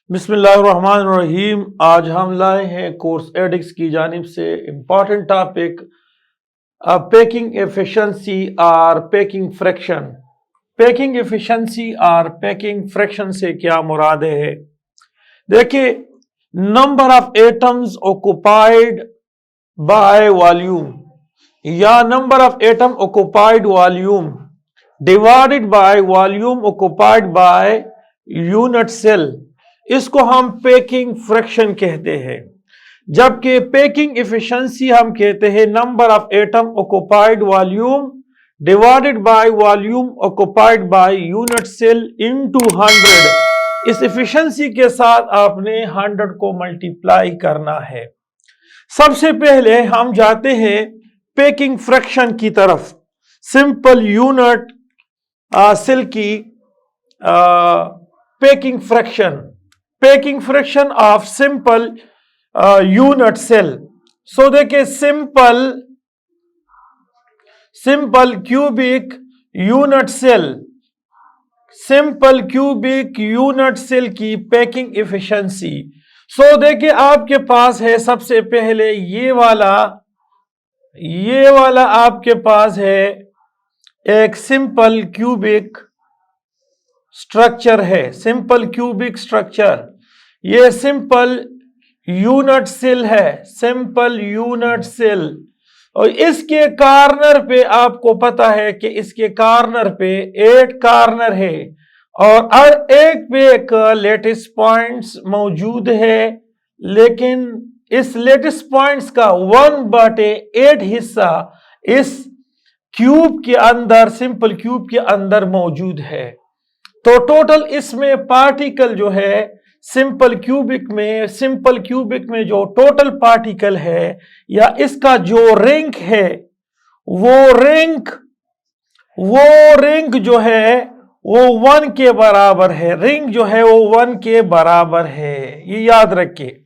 बिस्मिल्लाहिर्रहमानिर्रहीम। आज हम लाए हैं कोर्स एडिक्स की जानिब से इम्पॉर्टेंट टॉपिक पैकिंग एफिशिएंसी और पैकिंग फ्रैक्शन। पैकिंग एफिशिएंसी और पैकिंग फ्रैक्शन से क्या मुराद है? देखिए, number of atoms occupied by volume या number of atom occupied volume divided by volume occupied by unit cell, इसको हम पैकिंग फ्रैक्शन कहते हैं। जबकि पैकिंग एफिशिएंसी हम कहते हैं number of atom occupied volume divided by volume occupied by unit cell into 100। इस एफिशिएंसी के साथ आपने 100 को मल्टीप्लाई करना है। सबसे पहले हम जाते हैं पैकिंग फ्रैक्शन की तरफ। सिंपल यूनिट सेल की packing fraction of simple unit cell. So देखिए, सिंपल क्यूबिक यूनिट सेल की पैकिंग एफिशिएंसी। सो देखिए, आपके पास है सबसे पहले ये वाला आपके पास है एक सिंपल क्यूबिक स्ट्रक्चर है। सिंपल क्यूबिक स्ट्रक्चर, ये सिंपल यूनिट सेल है, सिंपल यूनिट सेल। और इसके कॉर्नर पे आपको पता है कि इसके कॉर्नर पे 8 कॉर्नर है और हर एक पे एक लेटिस पॉइंट्स मौजूद है, लेकिन इस लेटिस पॉइंट्स का 1/8 हिस्सा इस क्यूब के अंदर, सिंपल क्यूब के अंदर मौजूद है। तो टोटल इसमें पार्टिकल जो है सिंपल क्यूबिक में जो टोटल पार्टिकल है या इसका जो रिंग है, वो रिंग जो है वो 1 के बराबर है। रिंग जो है वो 1 के बराबर है, ये याद रखिए।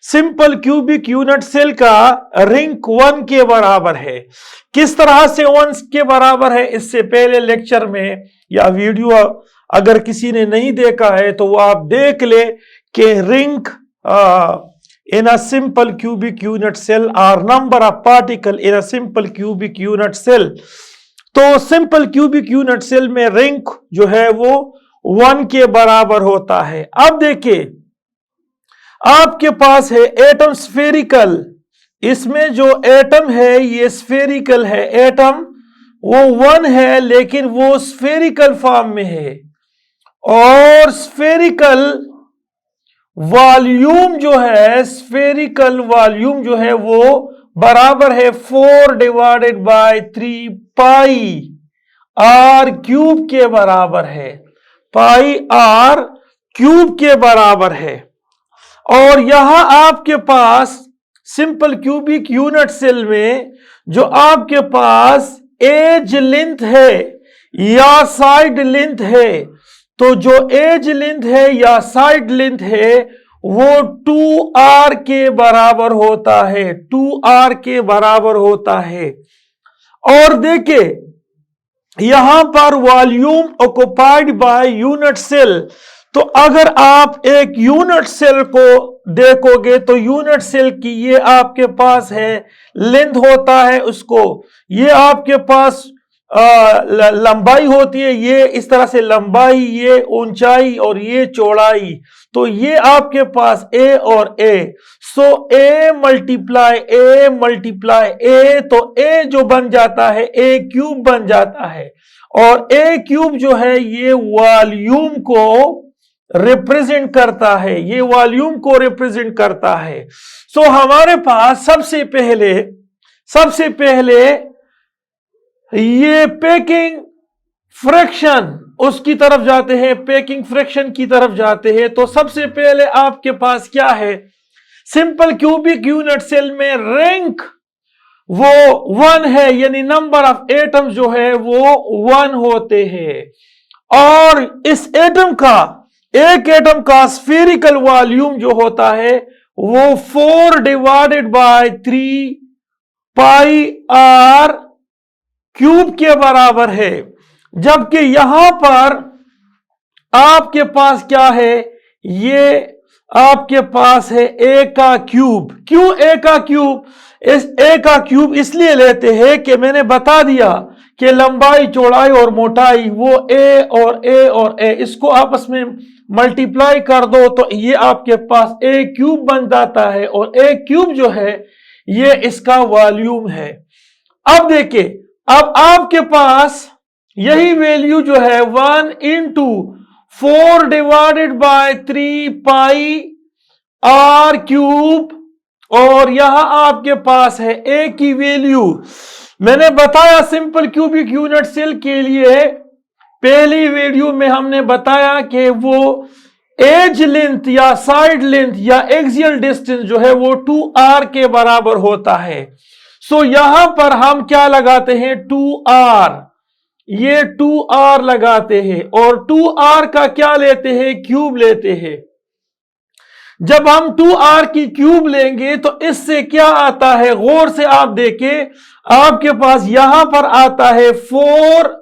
सिंपल क्यूबिक यूनिट सेल का रिंग 1 के बराबर है। किस तरह से 1 के बराबर है, इससे पहले लेक्चर में या वीडियो अगर किसी ने नहीं देखा है तो वो आप देख ले कि ring in a simple cubic unit cell और number of particle in a simple cubic unit cell. तो सिंपल क्यूबिक यूनिट सेल में रिंग जो है वो 1 के बराबर होता है। अब देखिए, आपके पास है एटम स्फेरिकल। इसमें जो एटम है ये स्फेरिकल है। एटम वो 1 है लेकिन वो स्फेरिकल फॉर्म में है और स्फेरिकल वॉल्यूम जो है वो बराबर है 4/3 पाई आर क्यूब के बराबर है। पाई आर क्यूब के बराबर है। और यहां आपके पास सिंपल क्यूबिक यूनिट सेल में जो आपके पास एज लेंथ है या साइड लेंथ है, तो जो एज लेंथ है या साइड लेंथ है वो 2r के बराबर होता है। 2r के बराबर होता है। और देखिए, यहां पर volume occupied by unit cell. तो अगर आप एक यूनिट सेल को देखोगे तो यूनिट सेल की ये आपके पास है लेंथ होता है, उसको ये आपके पास लंबाई होती है, ये इस तरह से लंबाई, ये ऊंचाई और ये चौड़ाई। तो ये आपके पास a और a। So a multiply a, तो a जो बन जाता है a क्यूब बन जाता है। और a क्यूब जो है ये वॉल्यूम को रिप्रेजेंट करता है, ये वॉल्यूम को रिप्रेजेंट करता है। सो हमारे पास सबसे पहले ये पैकिंग फ्रैक्शन उसकी तरफ जाते हैं, पैकिंग फ्रैक्शन की तरफ जाते हैं। तो सबसे पहले आपके पास क्या है, सिंपल क्यूबिक यूनिट सेल में रैंक वो 1 है, यानी नंबर ऑफ एटम्स जो है वो 1 होते हैं। और इस एक एटम का स्फेरिकल वॉल्यूम जो होता है वो 4/3 पाई आर क्यूब के बराबर है। जबकि यहां पर आपके पास क्या है, ये आपके पास है a का क्यूब। क्यों a का क्यूब? इस a का क्यूब इसलिए लेते हैं कि मैंने बता दिया कि लंबाई, चौड़ाई और मोटाई वो a और a और a, इसको आपस में मल्टीप्लाई कर दो तो ये आपके पास a क्यूब बन जाता है, और a क्यूब जो है ये इसका वॉल्यूम है। अब देखिए, अब आपके पास यही वैल्यू जो है 1 into 4 divided by 3 pi r cube, और यहां आपके पास है ए की वैल्यू। मैंने बताया सिंपल क्यूबिक यूनिट सेल के लिए पहली वीडियो में हमने बताया कि वो एज लेंथ या साइड लेंथ या एक्सियल डिस्टेंस जो है वो 2r के बराबर होता है। सो यहां पर हम क्या लगाते हैं? 2r, ये 2r लगाते हैं, और 2r का क्या लेते हैं? क्यूब लेते हैं। जब हम 2r की क्यूब लेंगे तो इससे क्या आता है? गौर से आप देखें, आपके पास यहां पर आता है 4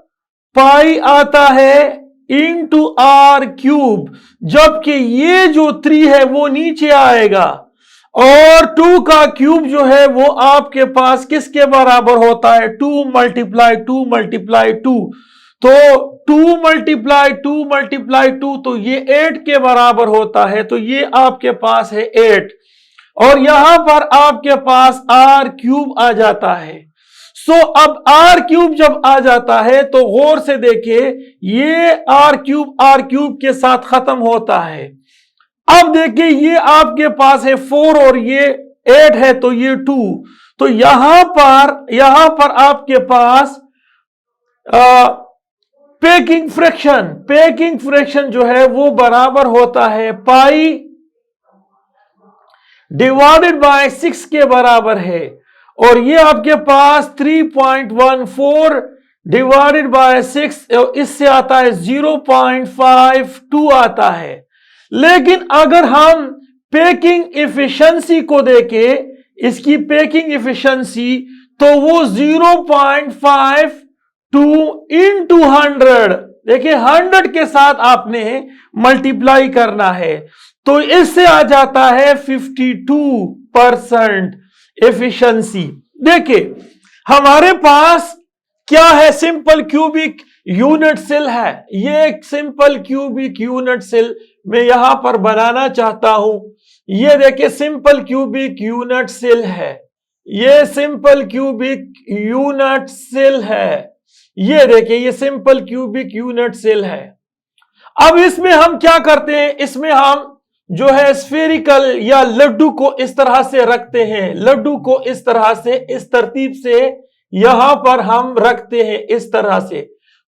पाई आता है इंटू आर क्यूब, जबकि ये जो 3 है वो नीचे आएगा, और 2 का क्यूब जो है वो आपके पास किसके बराबर होता है? 2 मल्टीप्लाई 2 मल्टीप्लाई 2, तो 2 मल्टीप्लाई 2 मल्टीप्लाई 2, तो ये 8 के बराबर होता है। तो ये आपके पास है 8, और यहां पर आपके पास आर क्यूब आ जाता है। सो अब आर क्यूब जब आ जाता है तो गौर से देखिए, ये आर क्यूब के साथ खत्म होता है। अब देखिए, ये आपके पास है 4 और ये 8 है, तो ये 2, तो यहां पर आपके पास पेकिंग फ्रैक्शन जो है वो बराबर होता है पाई डिवाइडेड बाय 6 के बराबर है, और ये आपके पास 3.14 डिवाइडेड बाय 6, इससे आता है 0.52 आता है। लेकिन अगर हम पैकिंग एफिशिएंसी को देखें, इसकी पैकिंग एफिशिएंसी, तो वो 0.52 इंटू 100, देखिए 100 के साथ आपने मल्टीप्लाई करना है, तो इससे आ जाता है 52% एफिशिएंसी। देखिए हमारे पास क्या है? सिंपल क्यूबिक यूनिट सेल है। ये एक सिंपल क्यूबिक यूनिट सेल मैं यहां पर बनाना चाहता हूं। ये देखिए सिंपल क्यूबिक यूनिट सेल है, ये सिंपल क्यूबिक यूनिट सेल है, ये देखिए ये सिंपल क्यूबिक यूनिट सेल है। अब इसमें हम क्या करते हैं? इसमें हम जो है स्फेरिकल या लड्डू को इस तरह से रखते हैं, लड्डू को इस तरह से, इस तरतीब से यहां पर हम रखते हैं इस तरह से।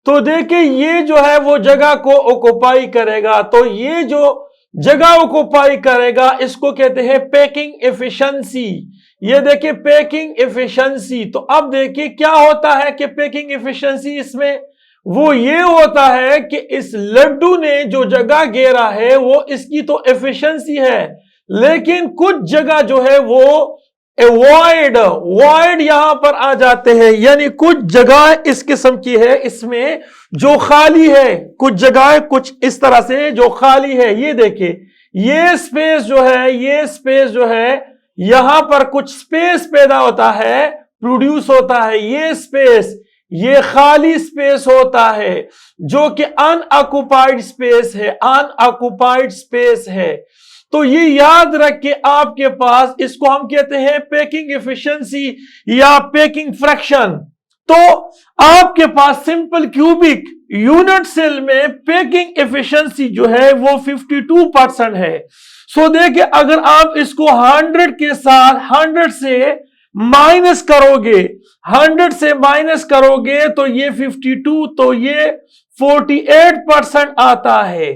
तो देखिए ये जो है वो जगह को ऑक्युपाई करेगा, तो ये जो जगह ऑक्युपाई करेगा इसको कहते हैं पैकिंग एफिशिएंसी। ये देखिए पैकिंग एफिशिएंसी। तो अब देखिए क्या होता है कि पैकिंग एफिशिएंसी इसमें वो ये होता है कि इस लड्डू ने जो जगह घेरा है वो इसकी तो एफिशिएंसी है, लेकिन कुछ जगह जो है वो वॉइड यहां पर आ जाते हैं, यानी कुछ जगह इस किस्म की है इसमें जो खाली है, कुछ जगह कुछ इस तरह से जो खाली है। ये देखिए ये स्पेस जो है, ये स्पेस जो है, यहां पर कुछ स्पेस पैदा होता है, प्रोड्यूस होता है। ये स्पेस, ये खाली स्पेस होता है जो कि अनऑक्युपाइड स्पेस है, अनऑक्युपाइड स्पेस है। तो ये याद रख के आपके पास इसको हम कहते हैं पैकिंग एफिशिएंसी या पैकिंग फ्रैक्शन। तो आपके पास सिंपल क्यूबिक यूनिट सेल में पैकिंग एफिशिएंसी जो है वो 52% है। सो देखिए अगर आप इसको 100 के साथ 100 से माइनस करोगे, 100 से माइनस करोगे तो ये 52, तो ये 48% आता है।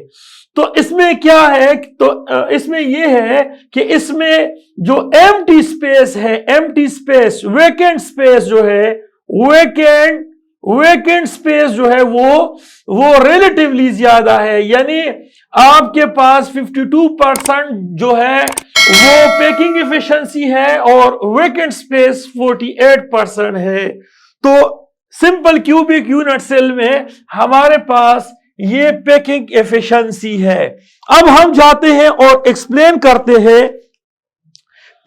तो इसमें क्या है? तो इसमें यह है कि इसमें जो एम्प्टी स्पेस है, एम्प्टी स्पेस, वेकेंट स्पेस जो है, वेकेंट स्पेस जो है वो रिलेटिवली ज्यादा है, यानी आपके पास 52% जो है वो पैकिंग एफिशिएंसी है और वेकेंट स्पेस 48% है। तो सिंपल क्यूबिक यूनिट सेल में हमारे पास ये पैकिंग एफिशिएंसी है। अब हम जाते हैं और एक्सप्लेन करते हैं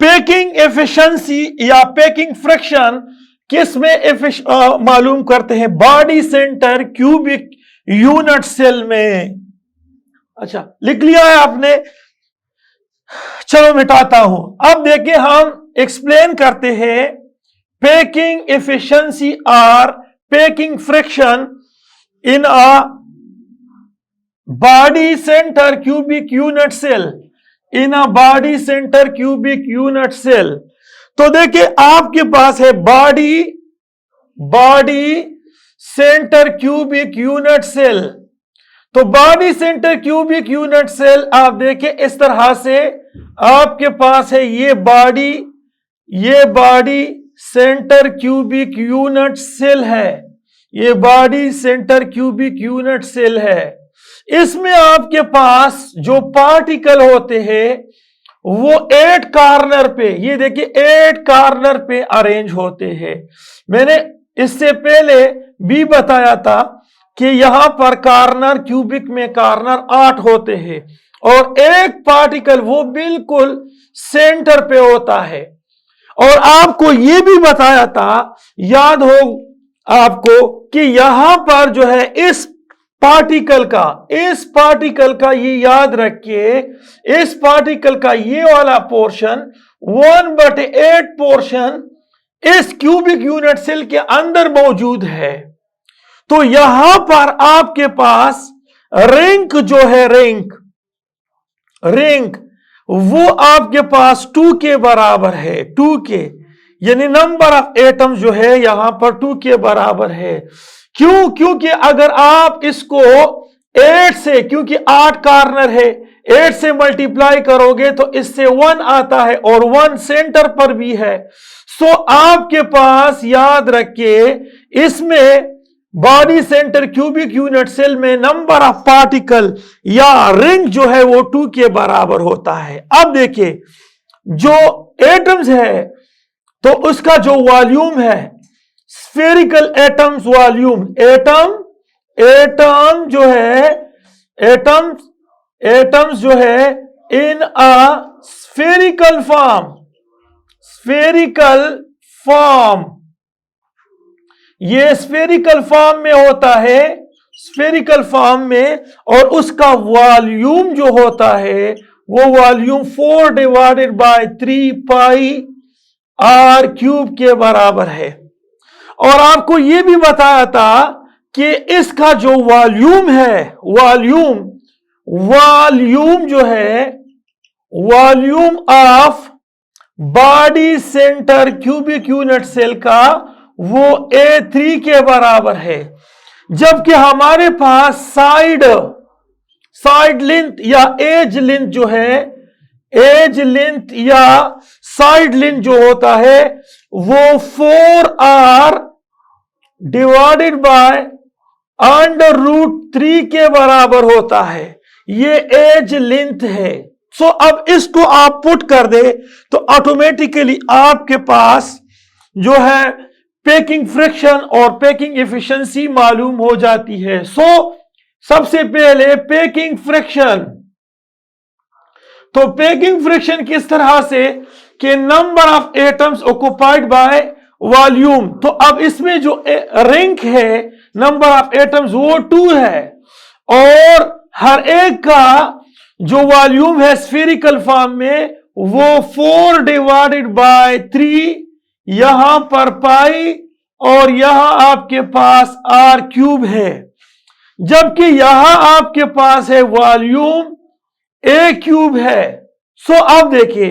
पैकिंग एफिशिएंसी या पैकिंग फ्रैक्शन किस में मालूम करते हैं, body centre cubic unit cell में। अच्छा, लिख लिया है आपने, चलो मिटाता हूं। अब देखिए हम एक्सप्लेन करते हैं पैकिंग एफिशिएंसी और packing fraction in a body centre cubic unit cell, in a body centre cubic unit cell. तो देखिए आपके पास है body centre cubic unit cell. तो body centre cubic unit cell आप देखिए इस तरह से आपके पास है, ये body centre cubic unit cell है, ये body centre cubic unit cell है। इसमें आपके पास जो पार्टिकल होते हैं वो 8 कॉर्नर पे, ये देखिए 8 कॉर्नर पे अरेंज होते हैं। मैंने इससे पहले भी बताया था कि यहां पर कॉर्नर, क्यूबिक में कॉर्नर 8 होते हैं और एक पार्टिकल वो बिल्कुल सेंटर पे होता है। और आपको ये भी बताया था, याद हो आपको, कि यहां पर जो है इस पार्टिकल का ये याद रखिए, इस पार्टिकल का ये वाला पोर्शन 1/8 पोर्शन इस क्यूबिक यूनिट सेल के अंदर मौजूद है। तो यहां पर आपके पास रिंग जो है, रिंग वो आपके पास 2 के बराबर है, 2 के, यानी नंबर ऑफ एटम्स जो है यहां पर 2 के बराबर है। क्यों? क्योंकि अगर आप इसको 8 से, क्योंकि 8 कॉर्नर है, 8 से मल्टीप्लाई करोगे तो इससे 1 आता है और 1 सेंटर पर भी है। सो आपके पास याद रखिए इसमें body centre cubic unit cell में नंबर ऑफ पार्टिकल या रिंग जो है वो 2 के बराबर होता है। अब देखिए जो एटम्स है तो उसका जो वॉल्यूम है, स्फेरिकल एटम्स वॉल्यूम, एटम जो है, एटम्स जो है इन अ स्फेरिकल फॉर्म, ये स्फेरिकल फॉर्म में होता है, स्फेरिकल फॉर्म में, और उसका वॉल्यूम जो होता है वो वॉल्यूम 4/3 पाई r क्यूब के बराबर है। और आपको यह भी बताया था कि इसका जो वॉल्यूम है, वॉल्यूम जो है, volume of body centre cubic unit cell का वो A3 के बराबर है। जबकि हमारे पास साइड लेंथ या एज लेंथ जो है, एज लेंथ या साइड लेंथ जो होता है वो 4r डिवाइडेड बाय √3 के बराबर होता है। ये एज लेंथ है। सो अब इसको आप पुट कर दे तो ऑटोमेटिकली आपके पास जो है पैकिंग फ्रैक्शन और पैकिंग एफिशिएंसी मालूम हो जाती है। सो सबसे पहले पैकिंग फ्रैक्शन, तो पैकिंग फ्रैक्शन किस तरह से कि number of atoms occupied by volume. तो अब इसमें जो रिंग है नंबर ऑफ एटम्स वो 2 है और हर एक का जो वॉल्यूम है स्फेरिकल फॉर्म में वो 4/3 यहां पर पाई और यहां आपके पास r³ है। जबकि यहां आपके पास है वॉल्यूम A³ है। सो अब देखिए,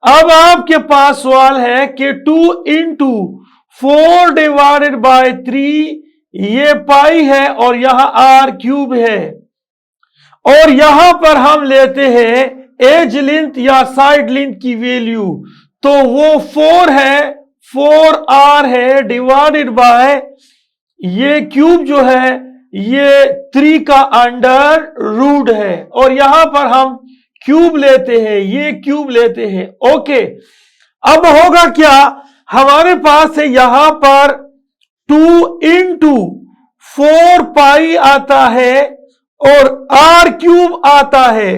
अब आपके पास सवाल है कि 2 × 4/3 ये पाई है और यहां r³ है, और यहां पर हम लेते हैं एज लेंथ या साइड लेंथ की वैल्यू, तो वो 4 है, 4r है डिवाइडेड बाय ये क्यूब जो है ये 3 का अंडर रूट है, और यहां पर हम क्यूब लेते हैं, ये क्यूब लेते हैं। ओके, अब होगा क्या, हमारे पास है यहां पर 2 × 4 पाई आता है और आर क्यूब आता है,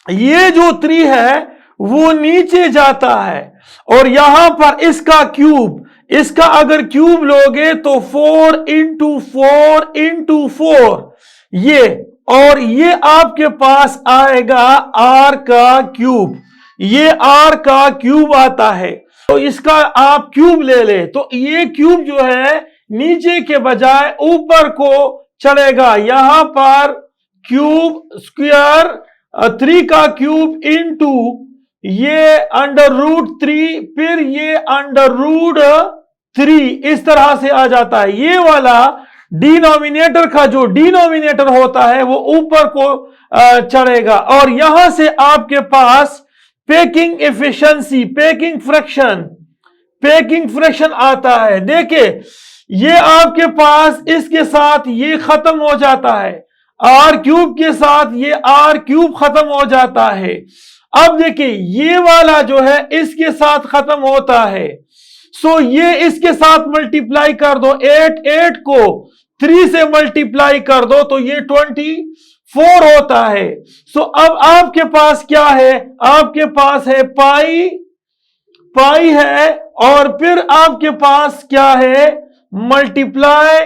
ये जो 3 है वो नीचे जाता है, और यहां पर इसका क्यूब, इसका अगर क्यूब लोगे तो 4 इंटू 4 इंटू 4 ये, और ये आपके पास आएगा आर का क्यूब, ये आर का क्यूब आता है। तो इसका आप क्यूब ले ले तो ये क्यूब जो है नीचे के बजाय ऊपर को चलेगा, यहां पर क्यूब स्क्वायर 3 का क्यूब इंटू ये अंडर रूट 3, फिर ये अंडर रूट 3, इस तरह से आ जाता है। ये वाला डिनोमिनेटर का जो डिनोमिनेटर होता है वो ऊपर को चढ़ेगा, और यहां से आपके पास पैकिंग एफिशिएंसी, पैकिंग फ्रैक्शन आता है। देखिए ये आपके पास इसके साथ ये खत्म हो जाता है, आर क्यूब के साथ ये आर क्यूब खत्म हो जाता है। अब देखिए ये वाला जो है इसके साथ खत्म होता है, सो ये इसके साथ मल्टीप्लाई कर दो, 8 को 3 से मल्टीप्लाई कर दो तो ये 24 होता है। सो अब आपके पास क्या है, आपके पास है पाई है, और फिर आपके पास क्या है, मल्टीप्लाई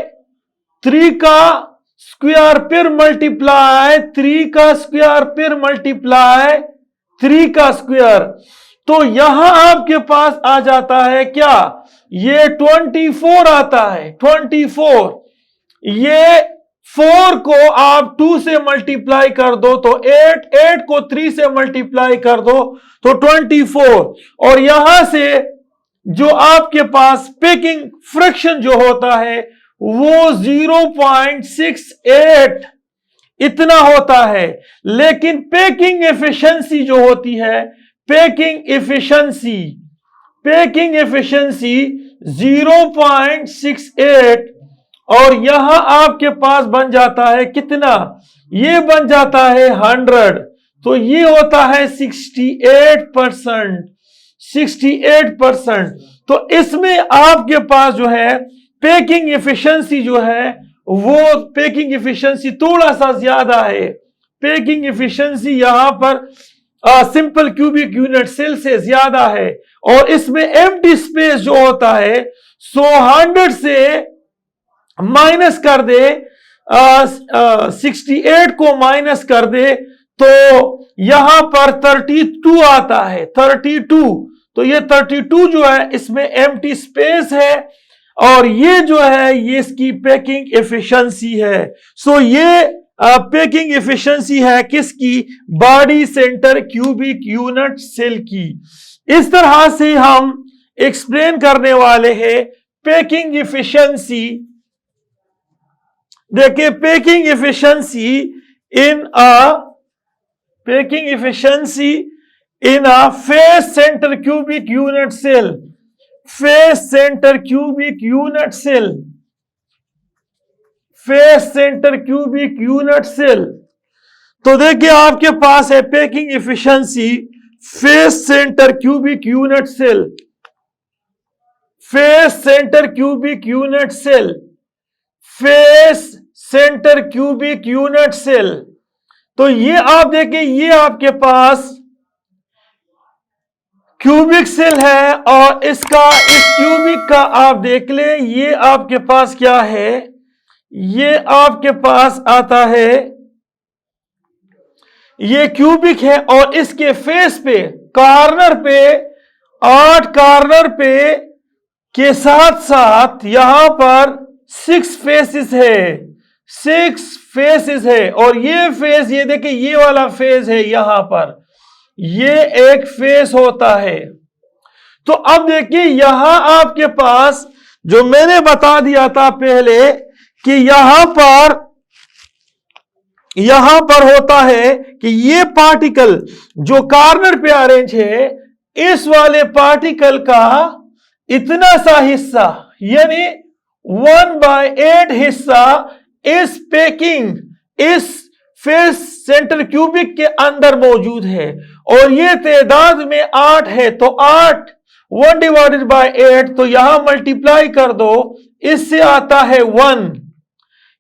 3 का स्क्वायर, फिर मल्टीप्लाई 3 का स्क्वायर, फिर मल्टीप्लाई 3 का स्क्वायर। तो यहां आपके पास आ जाता है क्या, ये 24 आता है, 24। ये 4 को आप 2 से मल्टीप्लाई कर दो तो 8 को 3 से मल्टीप्लाई कर दो तो 24, और यहां से जो आपके पास पैकिंग फ्रैक्शन जो होता है वो 0.68 इतना होता है। लेकिन पैकिंग एफिशिएंसी जो होती है, पैकिंग एफिशिएंसी 0.68, और यहां आपके पास बन जाता है कितना, ये बन जाता है 100, तो ये होता है 68%। तो इसमें आपके पास जो है पैकिंग एफिशिएंसी जो है वो पैकिंग एफिशिएंसी थोड़ा सा ज्यादा है। पैकिंग एफिशिएंसी यहां पर सिंपल क्यूबिक यूनिट सेल से ज्यादा है, और इसमें एम्प्टी स्पेस जो होता है सो 100 से माइनस कर दे, 68 को माइनस कर दे तो यहां पर 32 आता है, 32। तो ये 32 जो है इसमें एम्प्टी स्पेस है, और ये जो है ये इसकी पैकिंग एफिशिएंसी है। सो ये पैकिंग एफिशिएंसी है किसकी, body centre cubic unit cell की। इस तरह से हम एक्सप्लेन करने वाले हैं पैकिंग एफिशिएंसी। देखिए packing efficiency in a face centre cubic unit cell, face centre cubic unit cell. तो देखिए आपके पास है packing efficiency face centre cubic unit cell, face centre cubic unit cell. तो ये आप देखिए ये आपके पास क्यूबिक सेल है, और इस क्यूबिक का आप देख ले, ये आपके पास क्या है, ये आपके पास आता है, ये क्यूबिक है, और इसके फेस पे कॉर्नर पे 8 कॉर्नर पे के साथ साथ यहां पर 6 फेसेस है, और ये फेस ये देखिए ये वाला फेस है, यहां पर ये एक फेस होता है। तो अब देखिए यहां आपके पास जो मैंने बता दिया था पहले कि यहां पर होता है कि ये पार्टिकल जो कॉर्नर पे अरेंज है, इस वाले पार्टिकल का इतना सा हिस्सा यानी 1/8 हिस्सा इस पैकिंग इस फेस सेंटर क्यूबिक के अंदर मौजूद है, और ये तादाद में 8 है, तो 8 1/8, तो यहां मल्टीप्लाई कर दो, इससे आता है 1।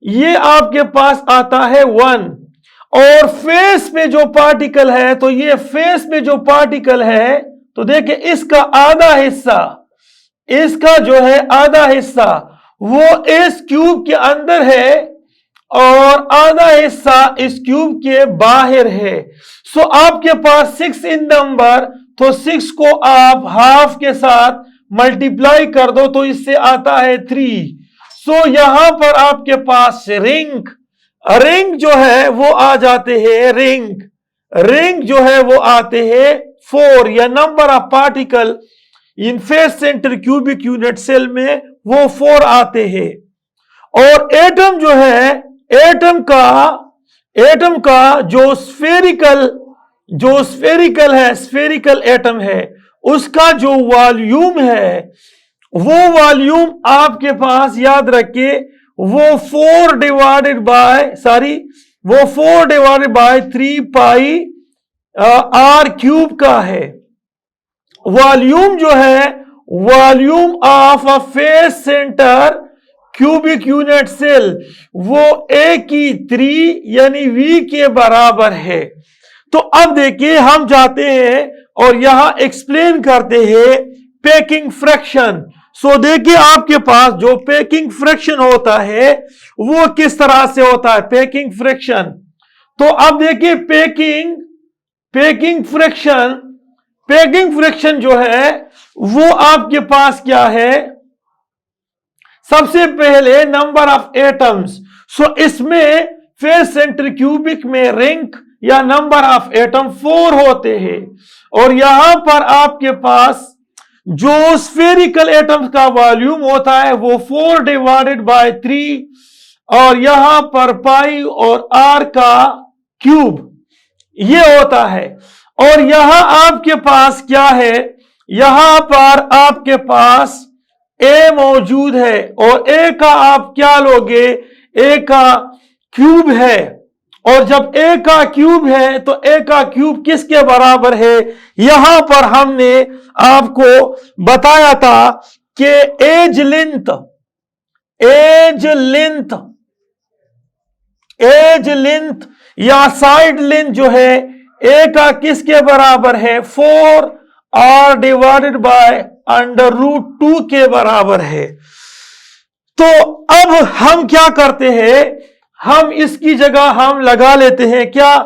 ये आपके पास आता है 1, और फेस पे जो पार्टिकल है, तो ये फेस पे जो पार्टिकल है, तो देखिए इसका आधा हिस्सा, इसका जो है आधा हिस्सा वो इस क्यूब के अंदर है और आधा हिस्सा इस क्यूब के बाहर है। सो आपके पास 6 इन नंबर, तो 6 को आप हाफ के साथ मल्टीप्लाई कर दो तो इससे आता है 3। सो यहां पर आपके पास रिंग, रिंग जो है वो आ जाते हैं, रिंग जो है वो आते हैं 4, या number of particle in face centre cubic unit cell में वो 4 आते हैं। और एटम जो है, एटम का जो स्फेरिकल है, स्फेरिकल एटम है, उसका जो वॉल्यूम है, वो वॉल्यूम आपके पास याद रखिए वो 4 divided by 3 pi r cube का है। वॉल्यूम जो है, volume of a face centre cubic unit cell, वो A की 3 यानी V के बराबर है। तो अब देखिए हम जाते हैं और यहां एक्सप्लेन करते हैं पैकिंग फ्रैक्शन। सो देखिए आपके पास जो पैकिंग फ्रैक्शन होता है वो किस तरह से होता है, पैकिंग फ्रैक्शन। तो अब देखिए पैकिंग फ्रैक्शन जो है वो आपके पास क्या है, सबसे पहले नंबर ऑफ एटम्स। सो इसमें फेस सेंटर क्यूबिक में रिंग या नंबर ऑफ एटम 4 होते हैं, और यहां पर आपके पास जो स्फेरिकल एटम्स का वॉल्यूम होता है वो 4 डिवाइडेड बाय 3, और यहां पर पाई और आर का क्यूब ये होता है। और यहां आपके पास क्या है, यहां पर आपके पास ए मौजूद है, और ए का आप क्या लोगे, ए का क्यूब है, और जब ए का क्यूब है तो ए का क्यूब किसके बराबर है, यहां पर हमने आपको बताया था कि एज लेंथ या साइड लेंथ जो है ए का किसके बराबर है, 4 आर डिवाइडेड बाय √2 के बराबर है। तो अब हम क्या करते हैं, हम इसकी जगह हम लगा लेते हैं क्या,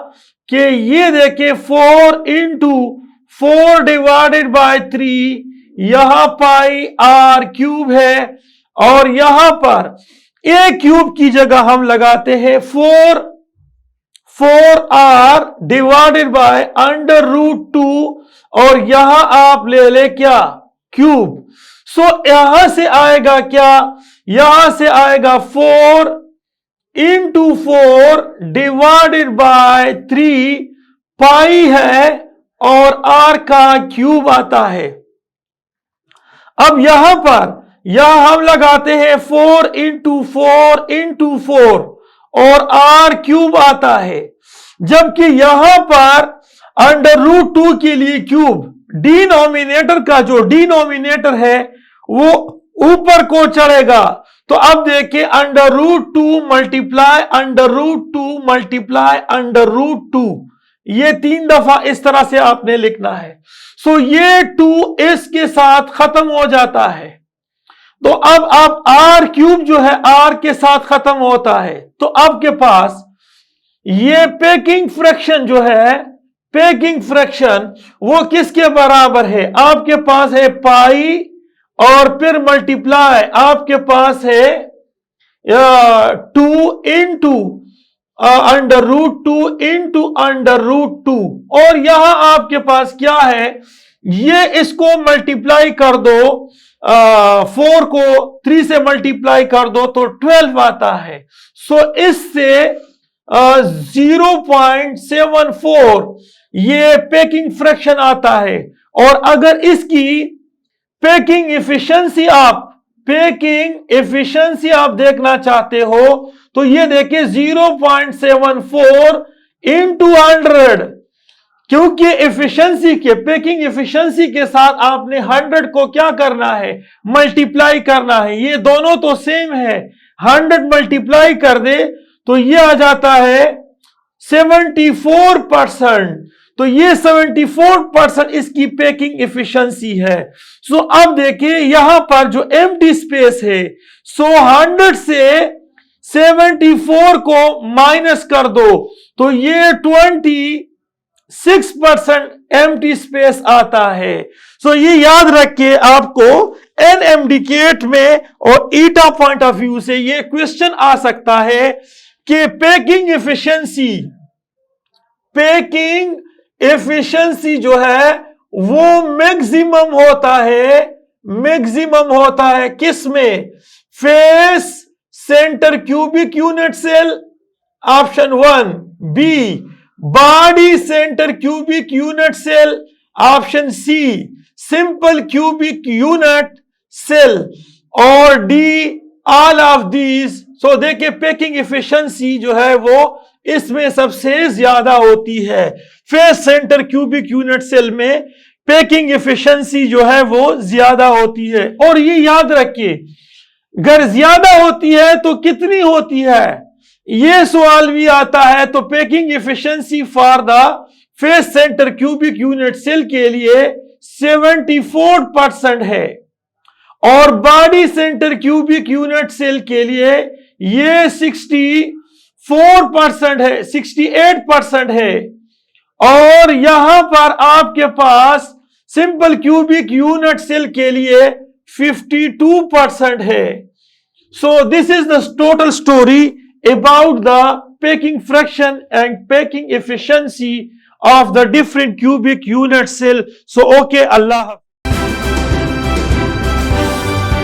कि ये देखिए 4 इंटू 4 डिवाइडेड बाय 3, यहां पाई आर क्यूब है, और यहां पर ए क्यूब की जगह हम लगाते हैं 4 आर डिवाइडेड बाय √2, और यहां आप ले ले क्या, क्यूब। सो यहां से आएगा क्या, यहां से आएगा 4 इंटू 4 डिवाइडेड बाय 3, पाई है और आर का क्यूब आता है। अब यहां हम लगाते हैं 4 इंटू 4 और आर क्यूब आता है, जबकि यहां पर √2 के लिए क्यूब, डिनोमिनेटर का जो डिनोमिनेटर है वो ऊपर को चढ़ेगा। तो अब देखिए √2 मल्टीप्लाई √2, ये 3 दफा इस तरह से आपने लिखना है। सो ये 2 इसके साथ खत्म हो जाता है, तो अब आप आर क्यूब जो है आर के साथ खत्म होता है। तो आपके पास ये पैकिंग फ्रैक्शन जो है, पैकिंग फ्रैक्शन वो किसके बराबर है, आपके पास है पाई और फिर मल्टीप्लाई आपके पास है 2 इंटू √2 इंटू √2, और यहां आपके पास क्या है, ये इसको मल्टीप्लाई कर दो, 4 को 3 से मल्टीप्लाई कर दो तो 12 आता है। सो इससे 0.74 ये पैकिंग फ्रैक्शन आता है। और अगर इसकी पैकिंग एफिशिएंसी आप देखना चाहते हो तो ये देखिए 0.74 इंटू 100, क्योंकि एफिशिएंसी के पैकिंग एफिशिएंसी के साथ आपने 100 को क्या करना है, मल्टीप्लाई करना है। ये दोनों तो सेम है, 100 मल्टीप्लाई कर दे तो ये आ जाता है 74%। तो ये 74% इसकी पैकिंग एफिशिएंसी है। सो अब देखिए यहां पर जो एम्प्टी स्पेस है, सो 100 से 74 को माइनस कर दो तो ये 26% एम्प्टी स्पेस आता है। सो ये याद रखिए, आपको एनएमडीकेट में और ईटा पॉइंट ऑफ व्यू से ये क्वेश्चन आ सकता है कि पैकिंग एफिशिएंसी जो है वो मैक्सिमम होता है किस में? Face centre cubic unit cell, option 1। B body centre cubic unit cell, option C simple cubic unit cell, और D all of these. So देखिए पैकिंग एफिशिएंसी जो है वो इसमें सबसे ज्यादा होती है। Face centre cubic unit cell में पैकिंग एफिशिएंसी जो है वो ज्यादा होती है। और ये याद रखिए, अगर ज्यादा होती है तो कितनी होती है, ये सवाल भी आता है। तो packing efficiency for the face centre cubic unit cell के लिए 74% है, और body centre cubic unit cell के लिए ये 64% है, 68% है। और यहां पर आपके पास सिंपल क्यूबिक यूनिट सेल के लिए 52% है। So this is the total story about the packing fraction and packing efficiency of the different cubic unit cell. So okay, Allah.